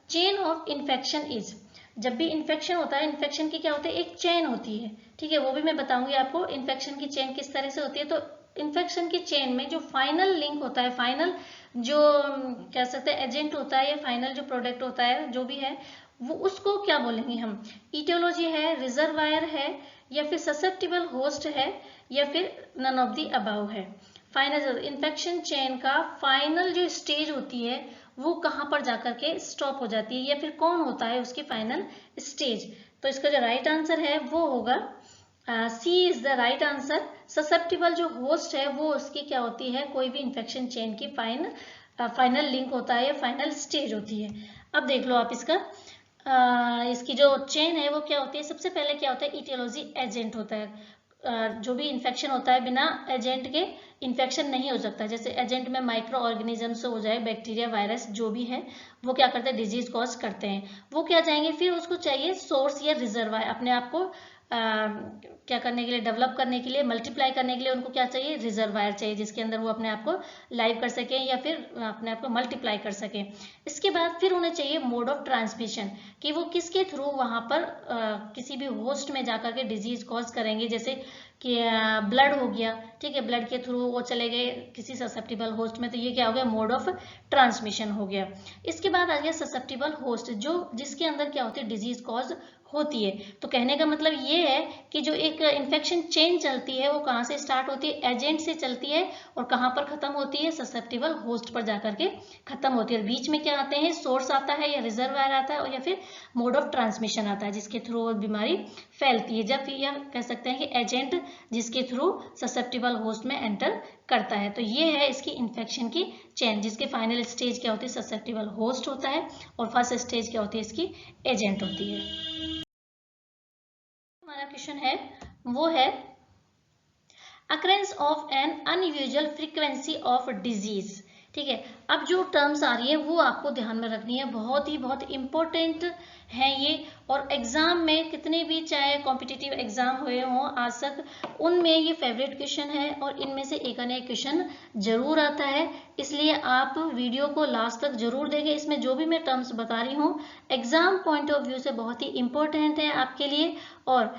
chain of infection is. जब भी इन्फेक्शन होता है, इन्फेक्शन की क्या होती है? एक चेन होती है, ठीक है, वो भी मैं बताऊंगी आपको इन्फेक्शन की चेन किस तरह से होती है। तो इन्फेक्शन की चेन में जो फाइनल लिंक होता है, फाइनल जो कह सकते हैं एजेंट होता है या फाइनल जो प्रोडक्ट होता है जो भी है वो उसको क्या बोलेंगे हम? इटियोलॉजी है, रिजर्वायर है, या फिर ससेप्टिबल होस्ट है, या फिर नन ऑफ द अबव है। फाइनल इन्फेक्शन चेन का फाइनल जो स्टेज होती है वो कहाँ पर जाकर के स्टॉप हो जाती है, या फिर कौन होता है उसकी फाइनल स्टेज। तो इसका जो राइट आंसर है वो होगा C is the right answer. Susceptible जो होस्ट है वो उसकी क्या होती है, कोई भी इन्फेक्शन चेन की फाइनल लिंक होता है या फाइनल स्टेज होती है। अब देख लो आप इसका इसकी जो चेन है वो क्या होती है। सबसे पहले क्या होता है, इटियोलॉजी एजेंट होता है। जो भी इन्फेक्शन होता है बिना एजेंट के इन्फेक्शन नहीं हो सकता। जैसे एजेंट में माइक्रो ऑर्गेनिजम्स हो जाए, बैक्टीरिया वायरस जो भी है वो क्या करते हैं, डिजीज कॉज करते हैं। वो क्या चाहेंगे, फिर उसको चाहिए सोर्स या रिजर्वायर, अपने आप को क्या करने के लिए, डेवलप करने के लिए, मल्टीप्लाई करने के लिए उनको क्या चाहिए, रिजर्वायर चाहिए, जिसके अंदर वो अपने आप को लाइव कर सकें या फिर अपने आप को मल्टीप्लाई कर सकें। इसके बाद फिर उन्हें चाहिए मोड ऑफ ट्रांसमिशन, कि वो किसके थ्रू वहां पर किसी भी होस्ट में जाकर के डिजीज कॉज करेंगे। जैसे कि ब्लड हो गया, ठीक है, ब्लड के थ्रू वो चले गए किसी ससेप्टिबल होस्ट में, तो ये क्या हो गया, मोड ऑफ ट्रांसमिशन हो गया। इसके बाद आ गया ससेप्टिबल होस्ट, जो जिसके अंदर क्या होती है, डिजीज कॉज होती है। तो कहने का मतलब ये है कि जो एक इन्फेक्शन चेन चलती है वो कहाँ से स्टार्ट होती है, एजेंट से चलती है, और कहाँ पर खत्म होती है, ससेप्टिबल होस्ट पर जाकर के खत्म होती है। बीच में क्या आते हैं, सोर्स आता है या रिजर्वायर आता है, और या फिर मोड ऑफ ट्रांसमिशन आता है जिसके थ्रू वो बीमारी फैलती है। जब यह कह सकते हैं कि एजेंट जिसके थ्रू ससेप्टिबल होस्ट में एंटर करता है। तो ये है इसकी इन्फेक्शन की चेन, जिसके फाइनल स्टेज क्या होती है, ससेप्टिबल होस्ट होता है, और फर्स्ट स्टेज क्या होती है, इसकी एजेंट होती है। हमारा क्वेश्चन है वो है occurrence of N unusual frequency of disease. ठीक है, अब जो टर्म्स आ रही है वो आपको ध्यान में रखनी है, बहुत इंपॉर्टेंट है ये। और एग्जाम में कितने भी चाहे कॉम्पिटिटिव एग्जाम हुए हों आज तक, उनमें ये फेवरेट क्वेश्चन है, और इनमें से एक न एक क्वेश्चन जरूर आता है। इसलिए आप वीडियो को लास्ट तक जरूर देखें। इसमें जो भी मैं टर्म्स बता रही हूँ एग्जाम पॉइंट ऑफ व्यू से बहुत ही इंपॉर्टेंट है आपके लिए, और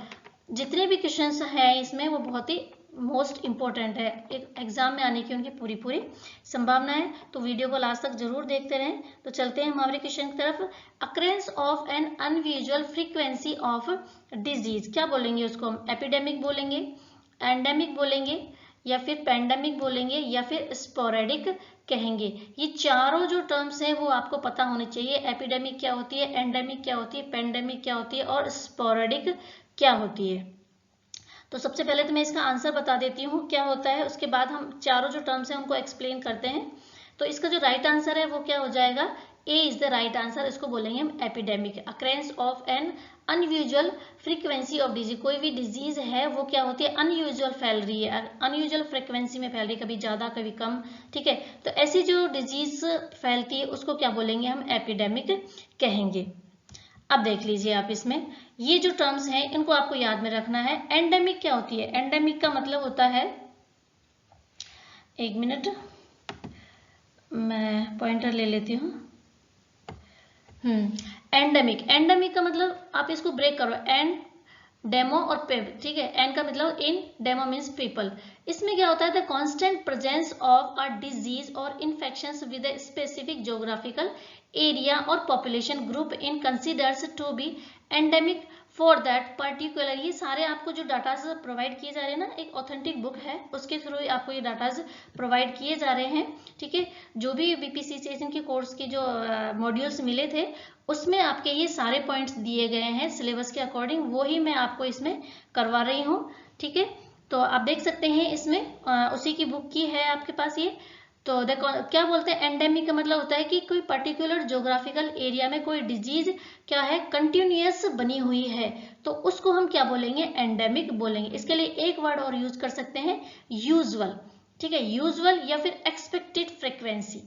जितने भी क्वेश्चंस हैं इसमें वो बहुत ही मोस्ट इंपॉर्टेंट है, एक एग्जाम में आने की उनकी पूरी संभावना है। तो वीडियो को लास्ट तक जरूर देखते रहें। तो चलते हैं हमारे क्वेश्चन की तरफ। Occurrence of N unusual frequency of disease, क्या बोलेंगे उसको हम, एपिडेमिक बोलेंगे, एंडेमिक बोलेंगे, या फिर पैंडेमिक बोलेंगे, या फिर स्पोरेडिक कहेंगे। ये चारों जो टर्म्स हैं वो आपको पता होने चाहिए। एपिडेमिक क्या होती है, एंडेमिक क्या होती है, पैंडेमिक क्या होती है, और स्पोरेडिक क्या होती है। तो सबसे पहले तो मैं इसका आंसर बता देती हूँ क्या होता है, उसके बाद हम चारों जो टर्म्स हैं उनको एक्सप्लेन करते हैं। तो इसका जो राइट आंसर है वो क्या हो जाएगा, ए इज द राइट आंसर। इसको बोलेंगे हम epidemic, occurrence of N unusual frequency of disease. कोई भी डिजीज है वो क्या होती है, अनयूजुअल फैल रही है, अनयूजुअल फ्रीक्वेंसी में फैल रही है, कभी ज्यादा कभी कम। ठीक है, तो ऐसी जो डिजीज फैलती है उसको क्या बोलेंगे हम, एपिडेमिक कहेंगे। अब देख लीजिए आप, इसमें ये जो टर्म्स हैं इनको आपको याद में रखना है। एंडेमिक क्या होती है, एंडेमिक का मतलब होता है, एक मिनट मैं पॉइंटर ले लेती हूँ। एंडेमिक का मतलब आप इसको ब्रेक करो, एंड डेमो और पेप। ठीक है, एन का मतलब इन, डेमो मीन्स पीपल। इसमें क्या होता है, the constant presence of a disease or infections with a specific geographical area or population group in considers to be endemic for that particular. ये सारे आपको जो डाटाज प्रोवाइड किए जा रहे हैं ना, एक ऑथेंटिक बुक है उसके थ्रू आपको ये डाटाज प्रोवाइड किए जा रहे हैं। ठीक है, जो भी बीपीसीसी के कोर्स के जो मॉड्यूल्स मिले थे उसमें आपके ये सारे पॉइंट्स दिए गए हैं सिलेबस के अकॉर्डिंग, वो ही मैं आपको इसमें करवा रही हूँ। ठीक है, तो आप देख सकते हैं इसमें उसी की बुक की है आपके पास ये। तो देखो क्या बोलते हैं, एंडेमिक का मतलब होता है कि कोई पर्टिकुलर ज्योग्राफिकल एरिया में कोई डिजीज क्या है, कंटिन्यूअस बनी हुई है, तो उसको हम क्या बोलेंगे, एंडेमिक बोलेंगे। इसके लिए एक वर्ड और यूज कर सकते हैं, यूजुअल। ठीक है, यूजुअल या फिर एक्सपेक्टेड फ्रीक्वेंसी,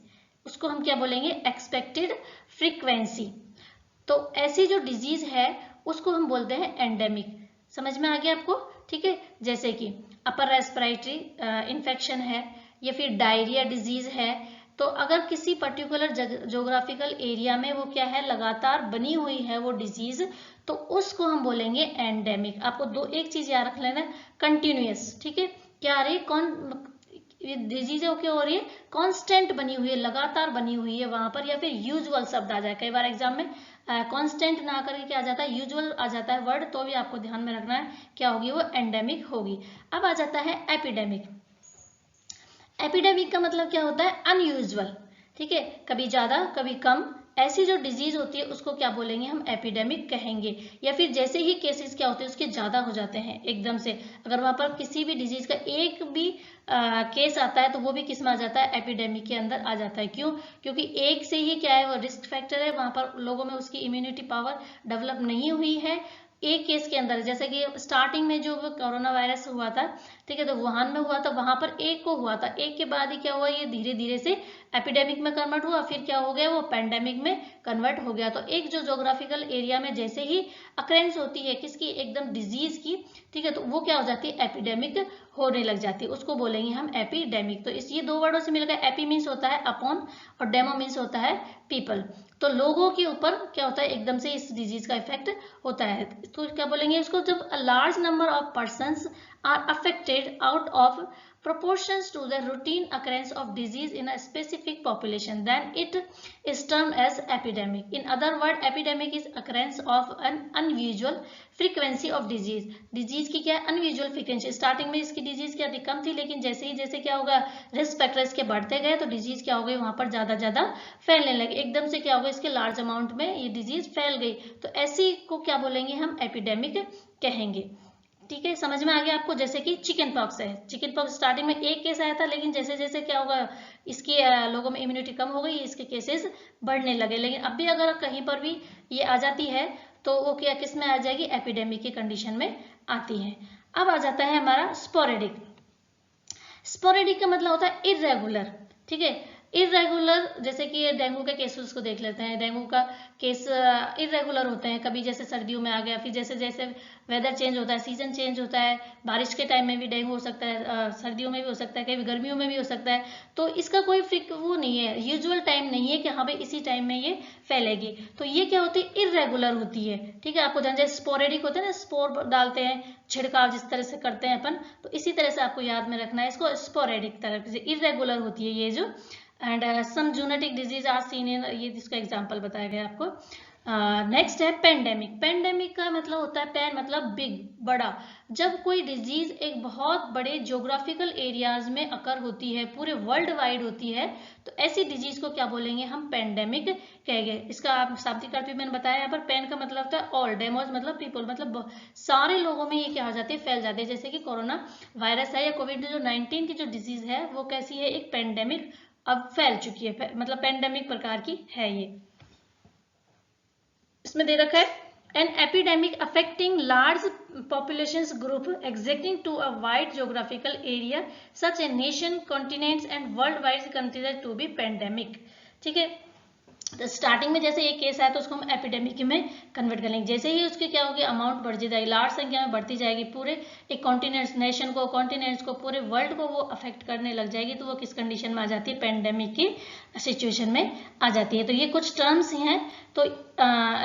उसको हम क्या बोलेंगे, एक्सपेक्टेड फ्रीक्वेंसी। तो ऐसी जो डिजीज है उसको हम बोलते हैं एंडेमिक। समझ में आ गया आपको। ठीक है, जैसे कि अपर रेस्पिरेटरी इन्फेक्शन है, या फिर डायरिया डिजीज है, तो अगर किसी पर्टिकुलर ज्योग्राफिकल एरिया में वो क्या है, लगातार बनी हुई है वो डिजीज, तो उसको हम बोलेंगे एंडेमिक। आपको एक चीज याद रख लेना, कंटिन्यूअस। ठीक है, क्या आ रही है, कौन डिजीज क्या हो रही है, कांस्टेंट बनी हुई है, लगातार बनी हुई है वहां पर, या फिर यूजुअल शब्द आ जाए। कई बार एग्जाम में कांस्टेंट ना करके क्या आ जाता है, यूजुअल आ जाता है वर्ड, तो भी आपको ध्यान में रखना है क्या होगी, वो एंडेमिक होगी। अब आ जाता है एपिडेमिक। एपिडेमिक का मतलब क्या होता है? अनयूजुअल, ठीक है, कभी ज्यादा कभी कम, ऐसी जो डिजीज होती है उसको क्या बोलेंगे हम? एपिडेमिक कहेंगे। या फिर जैसे ही केसेस क्या होते हैं उसके ज्यादा हो जाते हैं एकदम से, अगर वहां पर किसी भी डिजीज का एक भी केस आता है तो वो भी किस में आ जाता है? एपिडेमिक के अंदर आ जाता है। क्यों? क्योंकि एक से ही क्या है, वो रिस्क फैक्टर है, वहां पर लोगों में उसकी इम्यूनिटी पावर डेवलप नहीं हुई है एक केस के अंदर। जैसे कि स्टार्टिंग में जो कोरोना वायरस हुआ था, ठीक है, तो वुहान में हुआ था, वहां पर एक को हुआ था, एक के बाद ही क्या हुआ, ये धीरे धीरे से एपिडेमिक में कन्वर्ट हुआ, फिर क्या हो गया, वो पैंडेमिक में कन्वर्ट हो गया। तो एक जो ज्योग्राफिकल एरिया में जैसे ही अक्रेंस होती है किसकी? एकदम डिजीज की, ठीक है, तो वो क्या हो जाती है? एपिडेमिक होने लग जाती है, उसको बोलेंगे हम एपिडेमिक। तो इस ये दो वर्डों से मिलकर एपी मीन्स होता है अपॉन और डेमो मीन्स होता है पीपल। तो लोगों के ऊपर क्या होता है? एकदम से इस डिजीज का इफेक्ट होता है। तो क्या बोलेंगे इसको? जब a large number of persons are affected out of proportions to the routine occurrence of disease in a specific population, then it is termed as epidemic. In other words, epidemic is occurrence of an unusual frequency of disease. disease की क्या है? unusual frequency. Starting में इसकी disease क्या थी? कम थी, लेकिन जैसे क्या होगा, रिस्क फैक्टर्स के बढ़ते गए तो disease क्या हो गई, वहां पर ज्यादा फैलने लगे। एकदम से क्या होगा, इसके लार्ज अमाउंट में ये disease फैल गई, तो ऐसी को क्या बोलेंगे हम? एपिडेमिक कहेंगे। ठीक है, समझ में आ गया आपको? जैसे कि चिकन पॉक्स है, चिकन पॉक्स स्टार्टिंग में एक केस आया था, लेकिन जैसे जैसे क्या होगा, इसकी लोगों में इम्यूनिटी कम हो गई, इसके केसेस बढ़ने लगे। लेकिन अब भी अगर कहीं पर भी ये आ जाती है तो वो क्या किस में आ जाएगी? एपिडेमिक की कंडीशन में आती है। अब आ जाता है हमारा स्पोरेडिक। स्पोरेडिक का मतलब होता है इर्रेगुलर, ठीक है, इरेगुलर। जैसे कि डेंगू के केसेस को देख लेते हैं। डेंगू का केस इरेगुलर होते हैं, कभी जैसे सर्दियों में आ गया, फिर जैसे जैसे वेदर चेंज होता है, सीजन चेंज होता है, बारिश के टाइम में भी डेंगू हो सकता है, सर्दियों में भी हो सकता है, कभी गर्मियों में भी हो सकता है। तो इसका कोई वो नहीं है, यूजुअल टाइम नहीं है कि हाँ भाई इसी टाइम में ये फैलेगी। तो ये क्या होती है? इरेगुलर होती है, ठीक है। आपको जैसे स्पोरेडिक होते हैं ना, स्पोर डालते हैं, छिड़काव जिस तरह से करते हैं अपन, तो इसी तरह से आपको याद में रखना है इसको, स्पोरेडिक तरह से इरेगुलर होती है ये जो। And some zoonotic disease are seen in, ये इसका एग्जांपल बताया गया आपको। नेक्स्ट है पेंडेमिक। पेंडेमिक का मतलब होता है, पैन मतलब बिग, बड़ा। जब कोई डिजीज एक बहुत बड़े ज्योग्राफिकल एरियाज में अकर होती है, पूरे वर्ल्ड वाइड होती है, तो ऐसी डिजीज को क्या बोलेंगे हम? पेंडेमिक कहेंगे। इसका आप शाब्दिक अर्थ भी मैंने बताया यहाँ पर। पेन का मतलब होता है ऑल, डेमोज मतलब पीपल, मतलब सारे लोगों में ये क्या हो जाती है? फैल जाती है। जैसे कि कोरोना वायरस है या कोविड-19 की जो डिजीज है वो कैसी है? एक पेंडेमिक अब फैल चुकी है, मतलब पेंडेमिक प्रकार की है ये। इसमें दे रखा है an epidemic affecting large populations group exacting to a wide geographical area such a nation, continents and worldwide is considered to be pandemic। ठीक है, तो स्टार्टिंग में जैसे एक केस आया तो उसको हम एपिडेमिक में कन्वर्ट कर लेंगे। जैसे ही उसके क्या होगी, अमाउंट बढ़ती जाएगी, लार्ज संख्या में बढ़ती जाएगी, पूरे एक कॉन्टिनेंट्स, नेशन को, कॉन्टिनेंट्स को, पूरे वर्ल्ड को वो अफेक्ट करने लग जाएगी, तो वो किस कंडीशन में आ जाती है? पेंडेमिक की सिचुएशन में आ जाती है। तो ये कुछ टर्म्स हैं तो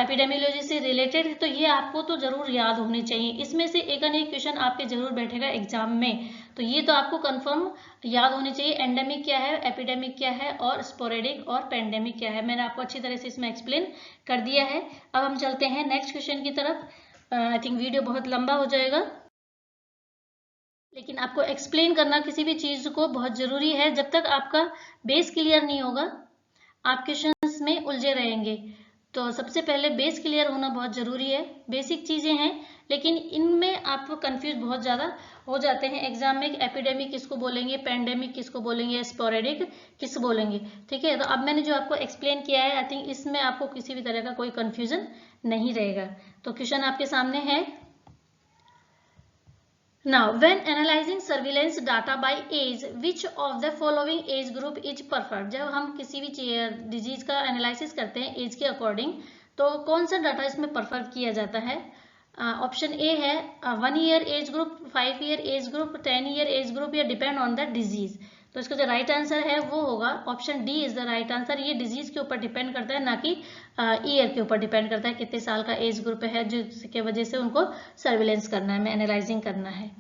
एपिडेमियोलॉजी से रिलेटेड, तो ये आपको तो जरूर याद होने चाहिए। इसमें से एक न एक क्वेश्चन आपके जरूर बैठेगा एग्जाम में, तो ये तो आपको कंफर्म याद होने चाहिए। एंडेमिक क्या है, एपिडेमिक क्या है, और स्पोरेडिक और पेंडेमिक क्या है, मैंने आपको अच्छी तरह से इसमें एक्सप्लेन कर दिया है। अब हम चलते हैं नेक्स्ट क्वेश्चन की तरफ। आई थिंक वीडियो बहुत लंबा हो जाएगा, लेकिन आपको एक्सप्लेन करना किसी भी चीज को बहुत जरूरी है। जब तक आपका बेस क्लियर नहीं होगा आप क्वेश्चंस में उलझे रहेंगे। तो सबसे पहले बेस क्लियर होना बहुत जरूरी है। बेसिक चीजें हैं, लेकिन इनमें आप कंफ्यूज बहुत ज्यादा हो जाते हैं एग्जाम में। एपिडेमिक किसको बोलेंगे, पेंडेमिक किसको बोलेंगे, स्पोरेडिक किसको बोलेंगे। ठीक है, तो अब मैंने जो आपको एक्सप्लेन किया है, आई थिंक इसमें आपको किसी भी तरह का कोई कंफ्यूजन नहीं रहेगा। तो क्वेश्चन आपके सामने है। Now, when analyzing surveillance data by age, which of the following age group is preferred? जब हम किसी भी डिजीज का एनालिसिस करते हैं एज के अकॉर्डिंग, तो कौन सा डाटा इसमें प्रेफर किया जाता है? ऑप्शन ए है 1 year age group, 5 year age group, 10 year age group, या डिपेंड ऑन द डिजीज। तो इसका जो राइट आंसर है वो होगा option D is the right answer. ये डिजीज के ऊपर डिपेंड करता है, ना कि ईयर के ऊपर डिपेंड करता है, कितने साल का एज ग्रुप है जिसके वजह से उनको सर्विलेंस करना है, एनालाइजिंग करना है।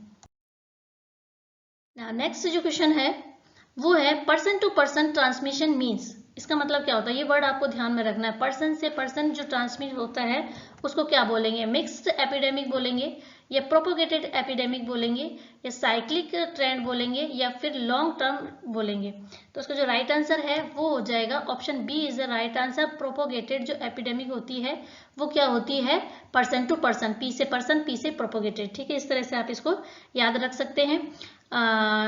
नेक्स्ट जो क्वेश्चन है वो है person to person transmission means. इसका मतलब क्या होता है, ये वर्ड आपको ध्यान में रखना है। पर्सन से पर्सन जो ट्रांसमिट होता है उसको क्या बोलेंगे, मिक्स्ड एपिडेमिक बोलेंगे, या प्रोपोगेटेड एपिडेमिक बोलेंगे, या साइक्लिक ट्रेंड बोलेंगे, या फिर लॉन्ग टर्म बोलेंगे। तो उसका जो राइट आंसर है वो हो जाएगा option B is the right answer. Propagated जो एपिडेमिक होती है वो क्या होती है, पर्सन टू पर्सन, पी से प्रोपोगेटेड। ठीक है, इस तरह से आप इसको याद रख सकते हैं।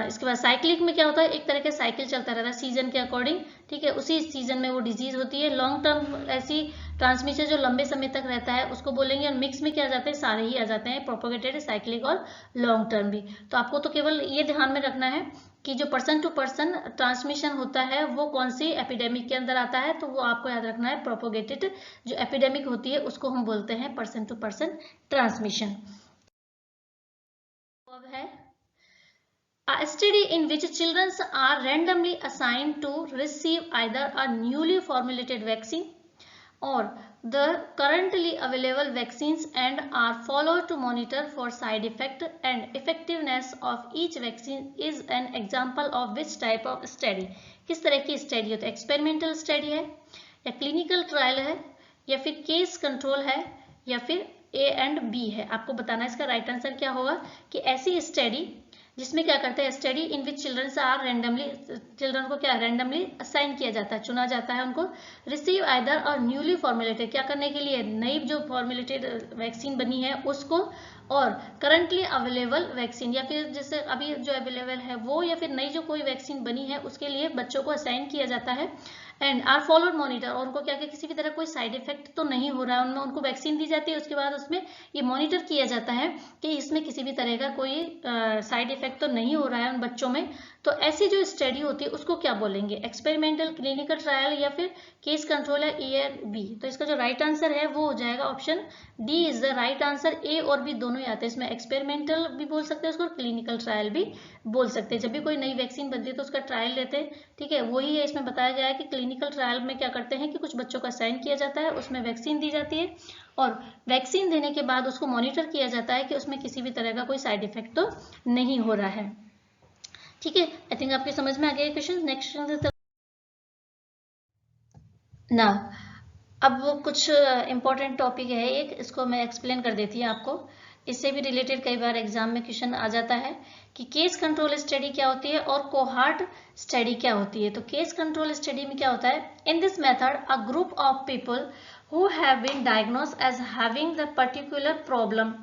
इसके बाद साइक्लिक में क्या होता है, एक तरह का साइकिल चलता रहता है सीजन के अकॉर्डिंग। ठीक है, उसी सीजन में वो डिजीज होती है। लॉन्ग टर्म ऐसी ट्रांसमिशन जो लंबे समय तक रहता है उसको बोलेंगे। और मिक्स में क्या जाते हैं, सारे ही आ जाते हैं, प्रोपोगेटेड, साइक्लिक और लॉन्ग टर्म भी। तो आपको तो केवल ये ध्यान में रखना है कि जो पर्सन टू पर्सन ट्रांसमिशन होता है वो कौन सी एपिडेमिक के अंदर आता है, तो वो आपको याद रखना है। प्रोपोगेटेड जो एपिडेमिक होती है उसको हम बोलते हैं पर्सन टू पर्सन ट्रांसमिशन। अब है a study in which children are randomly assigned to receive either a newly formulated vaccine or the currently available vaccines and are followed to monitor for side effect and effectiveness of each vaccine is an example of which type of study। किस तरह की study होती है, experimental study है, या clinical trial है, या फिर केस कंट्रोल है, या फिर ए एंड बी है। आपको बताना है इसका राइट आंसर क्या होगा कि ऐसी स्टडी जिसमें क्या करते हैं, study in which children are randomly, children को क्या रैंडमली असाइन किया जाता है, चुना जाता है उनको, रिसीव आइदर और न्यूली फॉर्मुलेटेड, क्या करने के लिए, नई जो फॉर्मुलेटेड वैक्सीन बनी है उसको, और करंटली अवेलेबल वैक्सीन, या फिर जैसे अभी जो अवेलेबल है वो, या फिर नई जो कोई वैक्सीन बनी है उसके लिए बच्चों को असाइन किया जाता है। एंड आर फॉलोड मॉनिटर, और उनको क्या कि किसी भी तरह कोई साइड इफेक्ट तो नहीं हो रहा है उनमें, उनको वैक्सीन दी जाती है, उसके बाद उसमें ये मॉनिटर किया जाता है कि इसमें किसी भी तरह का कोई साइड इफेक्ट तो नहीं हो रहा है उन बच्चों में। तो ऐसी जो स्टडी होती है उसको क्या बोलेंगे, एक्सपेरिमेंटल, क्लिनिकल ट्रायल, या फिर केस कंट्रोल, है ए और बी। तो इसका जो राइट आंसर है वो हो जाएगा option D is the right answer. A और बी दोनों ही आते हैं इसमें, एक्सपेरिमेंटल भी बोल सकते हैं उसको, क्लिनिकल ट्रायल भी बोल सकते हैं। जब भी कोई नई वैक्सीन बनती है तो उसका ट्रायल लेते हैं। ठीक है, वही है इसमें बताया गया है कि क्लिनिकल ट्रायल में क्या करते हैं कि कुछ बच्चों का साइन किया जाता है, उसमें वैक्सीन दी जाती है, और वैक्सीन देने के बाद उसको मॉनिटर किया जाता है कि उसमें किसी भी तरह का कोई साइड इफेक्ट तो नहीं हो रहा है। ठीक है, आई थिंक आपके समझ में आ गया क्वेश्चन। नेक्स्ट ना, अब वो कुछ इंपॉर्टेंट टॉपिक है एक, इसको मैं एक्सप्लेन कर देती हूँ आपको। इससे भी रिलेटेड कई बार एग्जाम में क्वेश्चन आ जाता है कि केस कंट्रोल स्टडी क्या होती है और कोहार्ट स्टडी क्या होती है। तो केस कंट्रोल स्टडी में क्या होता है, in this method a group of people who have been diagnosed as having the particular problem.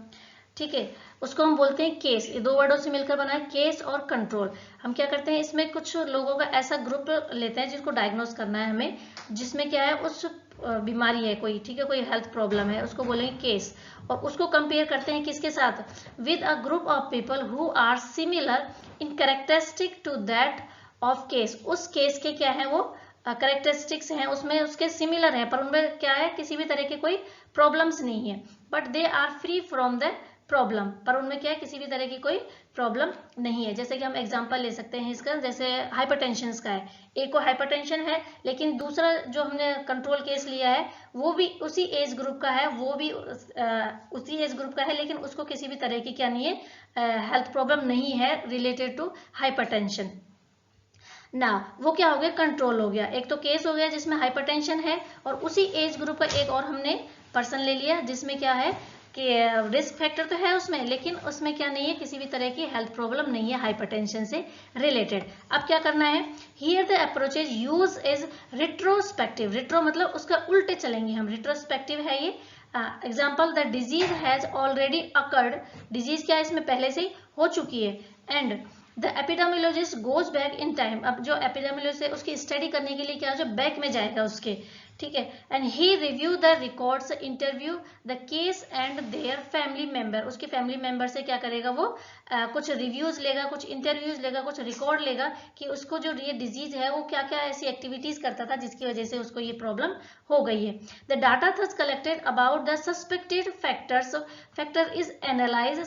ठीक है, उसको हम बोलते हैं केस। ये दो वर्डों से मिलकर बना है, केस और कंट्रोल। हम क्या करते हैं, इसमें कुछ लोगों का ऐसा ग्रुप लेते हैं जिसको डायग्नोस करना है हमें, जिसमें क्या है, उस बीमारी है कोई, ठीक है, कोई हेल्थ प्रॉब्लम है, उसको बोलेंगे केस। और उसको कंपेयर करते हैं किसके साथ, with a group of people who are similar in characteristic to that of case. उस केस के क्या है, वो कैरेक्टरिस्टिक्स हैं उसमें उसके सिमिलर है, पर उनमें क्या है, किसी भी तरह के कोई प्रॉब्लम्स नहीं है, but they are free from the problem, पर उनमें क्या है, किसी भी तरह की कोई प्रॉब्लम नहीं है। जैसे कि हम एग्जांपल ले सकते हैं इसका, जैसे हाइपरटेंशन का है, एक को हाइपरटेंशन है, लेकिन दूसरा जो हमने कंट्रोल केस लिया है वो भी उसी एज ग्रुप का है, वो भी उसी एज ग्रुप का है, लेकिन उसको किसी भी तरह की क्या नहीं है, हेल्थ प्रॉब्लम नहीं है रिलेटेड टू हाइपरटेंशन ना। वो क्या हो गया, कंट्रोल हो गया। एक तो केस हो गया जिसमें हाइपरटेंशन है, और उसी एज ग्रुप का एक और हमने पर्सन ले लिया जिसमें क्या है कि रिस्क फैक्टर तो है उसमें, लेकिन उसमें क्या नहीं है, किसी भी तरह की हेल्थ प्रॉब्लम नहीं है हाइपरटेंशन से रिलेटेड। अब क्या करना है, here the approach is use is retrospective. Retro मतलब उसका उल्टे चलेंगे हम, रिट्रोस्पेक्टिव है ये। Example, the disease has already occurred. Disease क्या है, इसमें पहले से ही हो चुकी है। And the epidemiologist goes back in time. अब जो एपिडेमियोलॉजिस्ट है उसकी स्टडी करने के लिए क्या, जो बैक में जाएगा उसके, ठीक है, and he review the records, interview the case and their family member. उसके फैमिली मेंबर से क्या करेगा वो, कुछ रिव्यूज लेगा, कुछ इंटरव्यूज लेगा, कुछ रिकॉर्ड लेगा कि उसको जो ये डिजीज है वो क्या क्या ऐसी एक्टिविटीज करता था जिसकी वजह से उसको ये प्रॉब्लम हो गई है। The data thus collected about the suspected factor is analyse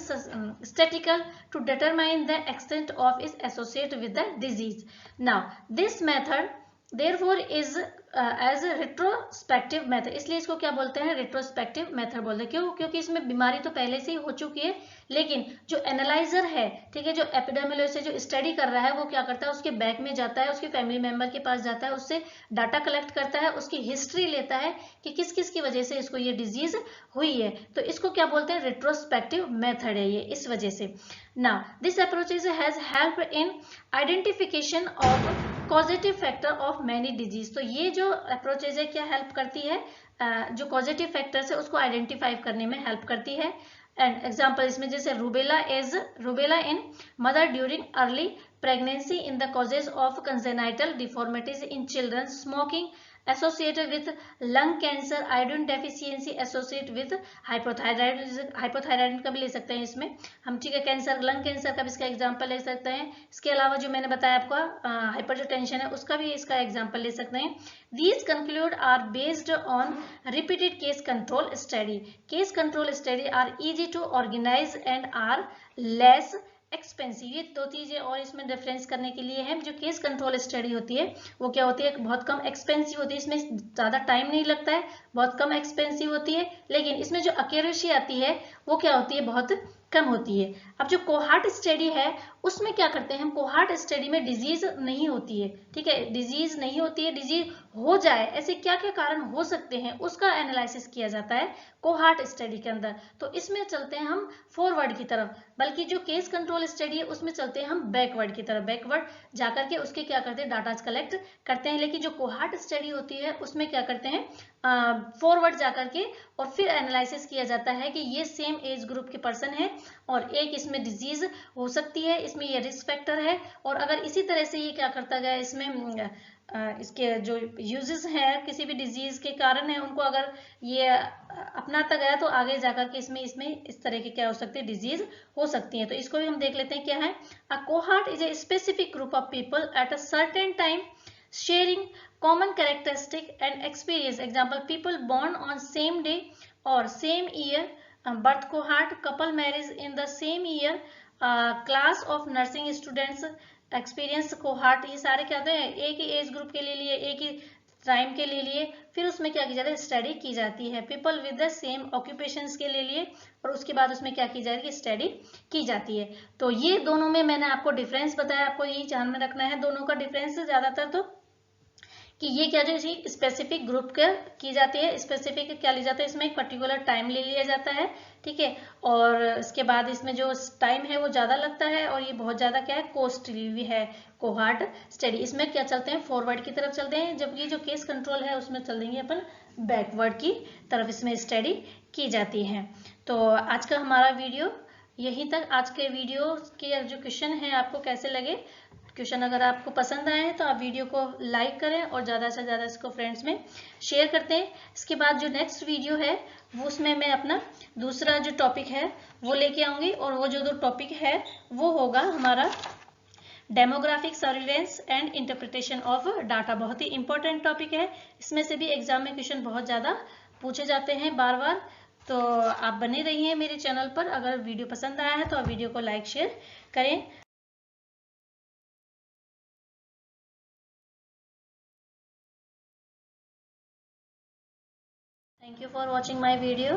statistical to determine the extent of is associated with the disease. Now this method therefore is as retrospective method, इसलिए इसको क्या बोलते हैं, रिट्रोस्पेक्टिव मेथड बोलते हैं। क्यों? क्योंकि इसमें बीमारी तो पहले से ही हो चुकी है, लेकिन जो एनालाइजर है, ठीक है, जो एपिडेमियोलॉजी से जो स्टडी कर रहा है, वो क्या करता है, उसके बैक में जाता है, उसके फैमिली मेंबर के पास जाता है, उससे डाटा कलेक्ट करता है, उसकी हिस्ट्री लेता है कि किस किस की वजह से इसको ये डिजीज हुई है। तो इसको क्या बोलते हैं, रिट्रोस्पेक्टिव मेथड है ये, इस वजह से। Now this approach has help in identification of causative factor of many disease. तो ये जो अप्रोचेज है क्या हेल्प करती है, जो कॉजेटिव फैक्टर्स है उसको आइडेंटिफाई करने में हेल्प करती है। एंड एग्जांपल इसमें जैसे rubella in mother during early pregnancy in the causes of congenital deformities in children, smoking associated with lung cancer, iodine deficiency associate with hypothyroid का भी ले सकते हैं इसमें हम, ठीक है, कैंसर, लंग कैंसर का भी इसका एग्जांपल ले सकते हैं। इसके अलावा जो मैंने बताया आपका हाइपरटेंशन है, उसका भी इसका एग्जांपल ले सकते हैं। These conclude are based on repeated case control study. Case control study are easy to organize and are less expensive. ये दो चीजें और इसमें डिफरेंस करने के लिए है। जो केस कंट्रोल स्टडी होती है वो क्या होती है, बहुत कम एक्सपेंसिव होती है, इसमें ज्यादा टाइम नहीं लगता है, बहुत कम एक्सपेंसिव होती है, लेकिन इसमें जो एक्यूरेसी आती है वो क्या होती है, बहुत कम होती है। अब जो कोहार्ट स्टडी है उसमें क्या करते हैं हम, कोहार्ट स्टडी में डिजीज नहीं होती है, ठीक है, डिजीज नहीं होती है, डिजीज हो जाए ऐसे क्या क्या कारण हो सकते हैं उसका एनालिसिस किया जाता है कोहार्ट स्टडी के अंदर। तो इसमें चलते हैं हम फॉरवर्ड की तरफ, बल्कि जो केस कंट्रोल स्टडी है उसमें चलते हैं हम बैकवर्ड की तरफ, बैकवर्ड जाकर के उसके क्या करते हैं, डाटा कलेक्ट करते हैं। लेकिन जो कोहार्ट स्टडी होती है उसमें क्या करते हैं, फॉरवर्ड जाकर के और फिर एनालिसिस किया जाता है कि ये सेम एज ग्रुप के पर्सन है और एक इसमें डिजीज हो सकती है, इसमें ये रिस्क फैक्टर है, और अगर इसी तरह से ये क्या करता गया इसमें इसके जो यूजेस हैं किसी भी डिजीज के कारण है उनको अगर ये अपनाता गया तो आगे जाकर के इसमें इस तरह के क्या हो सकते हैं, डिजीज हो सकती है। तो इसको भी हम देख लेते हैं क्या है। A cohort is a specific group of people at a certain time sharing common characteristic and experience. Example, people born on same day or same year, birth cohort, couple marriage in the same year, class of nursing students, experience cohort, ये सारे क्या होते हैं, एक ही age group के लिए एक ही time के लिए फिर उसमें क्या की जाती है, स्टडी की जाती है। People with the same occupations के लिए और उसके बाद उसमें क्या की जाएगी, स्टडी की जाती है। तो ये दोनों में मैंने आपको डिफरेंस बताया, आपको यही ध्यान में रखना है दोनों का डिफरेंस ज्यादातर, तो कि ये क्या जो स्पेसिफिक ग्रुप के की जाती है, स्पेसिफिक क्या ली जाता है, इसमें एक पर्टिकुलर टाइम ले लिया जाता है, ठीक है, और इसके बाद इसमें जो टाइम है वो ज्यादा लगता है और ये बहुत ज्यादा क्या है, कॉस्टली भी है कोहार्ट स्टडी। इसमें क्या चलते हैं, फॉरवर्ड की तरफ चलते हैं, जबकि जो केस कंट्रोल है उसमें चल देंगे अपन बैकवर्ड की तरफ, इसमें स्टडी की जाती है। तो आज का हमारा वीडियो यहीं तक। आज के वीडियो के जो क्वेश्चन है आपको कैसे लगे, क्वेश्चन अगर आपको पसंद आए हैं तो आप वीडियो को लाइक करें और ज़्यादा से ज़्यादा इसको फ्रेंड्स में शेयर करते हैं। इसके बाद जो नेक्स्ट वीडियो है वो उसमें मैं अपना दूसरा जो टॉपिक है वो लेके आऊँगी, और वो जो दो टॉपिक है वो होगा हमारा demographic surveillance and interpretation of data. बहुत ही इंपॉर्टेंट टॉपिक है, इसमें से भी एग्जाम में क्वेश्चन बहुत ज़्यादा पूछे जाते हैं बार बार। तो आप बने रहिए मेरे चैनल पर। अगर वीडियो पसंद आया है तो आप वीडियो को लाइक शेयर करें। Thank you for watching my video.